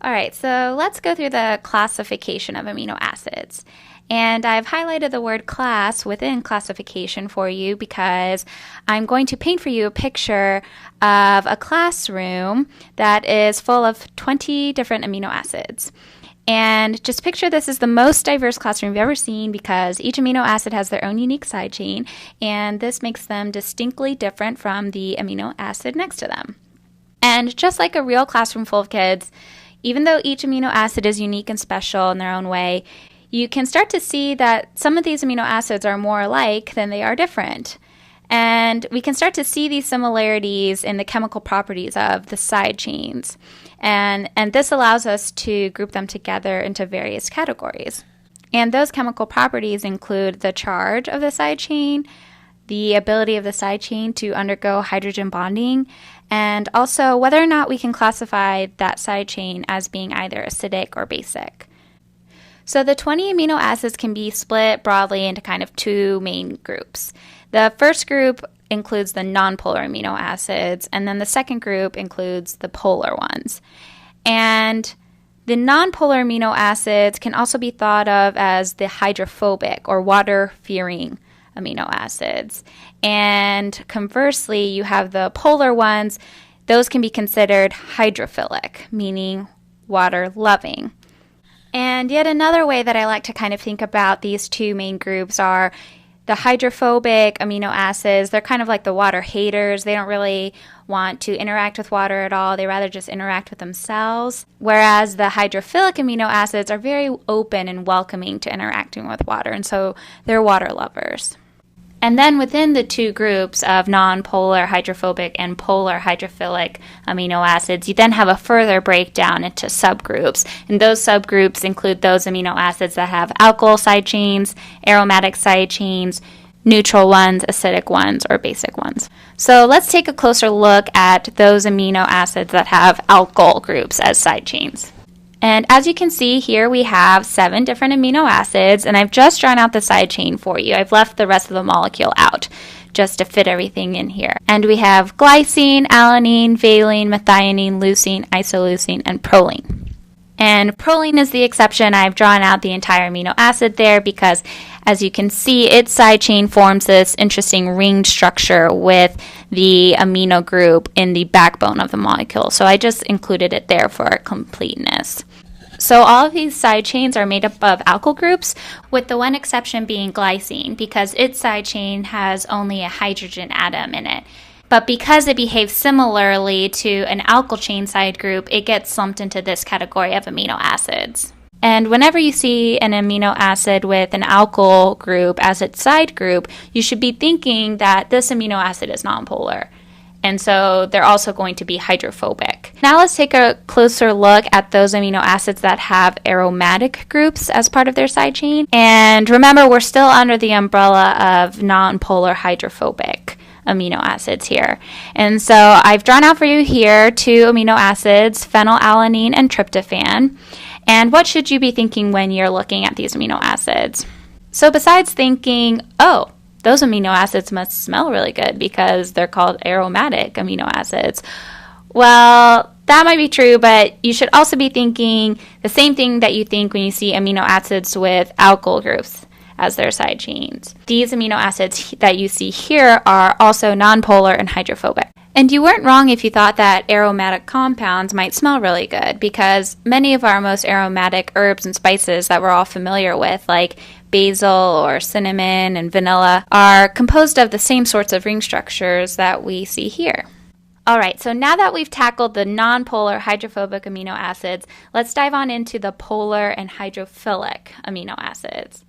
All right, so let's go through the classification of amino acids. And I've highlighted the word class within classification for you because I'm going to paint for you a picture of a classroom that is full of 20 different amino acids. And just picture this as the most diverse classroom you've ever seen because each amino acid has their own unique side chain, and this makes them distinctly different from the amino acid next to them. And just like a real classroom full of kids, even though each amino acid is unique and special in their own way, you can start to see that some of these amino acids are more alike than they are different. And we can start to see these similarities in the chemical properties of the side chains. And this allows us to group them together into various categories. And those chemical properties include the charge of the side chain, the ability of the side chain to undergo hydrogen bonding, and also whether or not we can classify that side chain as being either acidic or basic. So the 20 amino acids can be split broadly into kind of two main groups. The first group includes the nonpolar amino acids, and then the second group includes the polar ones. And the nonpolar amino acids can also be thought of as the hydrophobic or water-fearing amino acids. And conversely, you have the polar ones. Those can be considered hydrophilic, meaning water-loving. And yet another way that I like to kind of think about these two main groups are the hydrophobic amino acids. They're kind of like the water haters. They don't really want to interact with water at all. They rather just interact with themselves. Whereas the hydrophilic amino acids are very open and welcoming to interacting with water, and so they're water lovers. And then within the two groups of nonpolar hydrophobic and polar hydrophilic amino acids, you then have a further breakdown into subgroups. And those subgroups include those amino acids that have alkyl side chains, aromatic side chains, neutral ones, acidic ones, or basic ones. So let's take a closer look at those amino acids that have alkyl groups as side chains. And as you can see here, we have 7 different amino acids, and I've just drawn out the side chain for you. I've left the rest of the molecule out just to fit everything in here. And we have glycine, alanine, valine, methionine, leucine, isoleucine, and proline. And proline is the exception. I've drawn out the entire amino acid there because, as you can see, its side chain forms this interesting ringed structure with the amino group in the backbone of the molecule. So I just included it there for completeness. So all of these side chains are made up of alkyl groups, with the one exception being glycine, because its side chain has only a hydrogen atom in it. But because it behaves similarly to an alkyl chain side group, it gets lumped into this category of amino acids. And whenever you see an amino acid with an alkyl group as its side group, you should be thinking that this amino acid is nonpolar. And so they're also going to be hydrophobic. Now let's take a closer look at those amino acids that have aromatic groups as part of their side chain. And remember, we're still under the umbrella of nonpolar hydrophobic amino acids here. And so I've drawn out for you here 2 amino acids, phenylalanine and tryptophan. And what should you be thinking when you're looking at these amino acids? So besides thinking, oh, those amino acids must smell really good because they're called aromatic amino acids. Well, that might be true, but you should also be thinking the same thing that you think when you see amino acids with alkyl groups as their side chains. These amino acids that you see here are also nonpolar and hydrophobic. And you weren't wrong if you thought that aromatic compounds might smell really good, because many of our most aromatic herbs and spices that we're all familiar with, like basil or cinnamon and vanilla, are composed of the same sorts of ring structures that we see here. All right, so now that we've tackled the nonpolar hydrophobic amino acids, let's dive on into the polar and hydrophilic amino acids.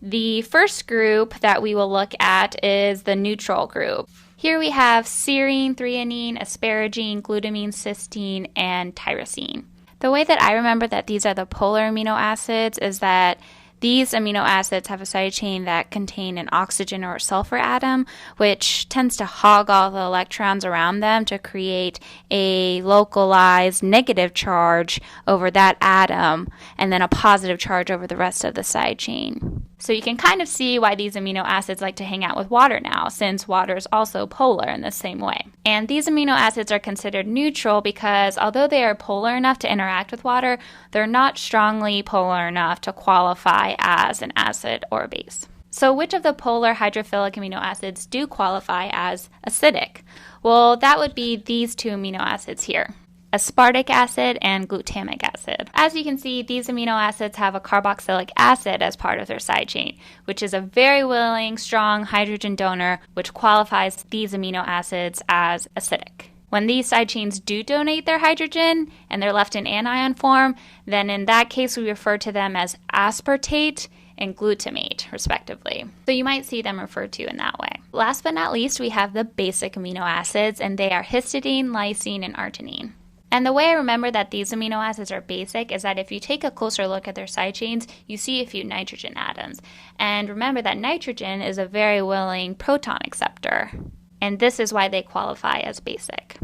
The first group that we will look at is the neutral group. Here we have serine, threonine, asparagine, glutamine, cysteine, and tyrosine. The way that I remember that these are the polar amino acids is that these amino acids have a side chain that contain an oxygen or sulfur atom, which tends to hog all the electrons around them to create a localized negative charge over that atom, and then a positive charge over the rest of the side chain. So you can kind of see why these amino acids like to hang out with water now, since water is also polar in the same way. And these amino acids are considered neutral because although they are polar enough to interact with water, they're not strongly polar enough to qualify as an acid or a base. So which of the polar hydrophilic amino acids do qualify as acidic? Well, that would be these two amino acids here, aspartic acid and glutamic acid. As you can see, these amino acids have a carboxylic acid as part of their side chain, which is a very willing, strong hydrogen donor, which qualifies these amino acids as acidic. When these side chains do donate their hydrogen and they're left in anion form, then in that case we refer to them as aspartate and glutamate, respectively. So you might see them referred to in that way. Last but not least, we have the basic amino acids, and they are histidine, lysine, and arginine. And the way I remember that these amino acids are basic is that if you take a closer look at their side chains, you see a few nitrogen atoms. And remember that nitrogen is a very willing proton acceptor. And this is why they qualify as basic.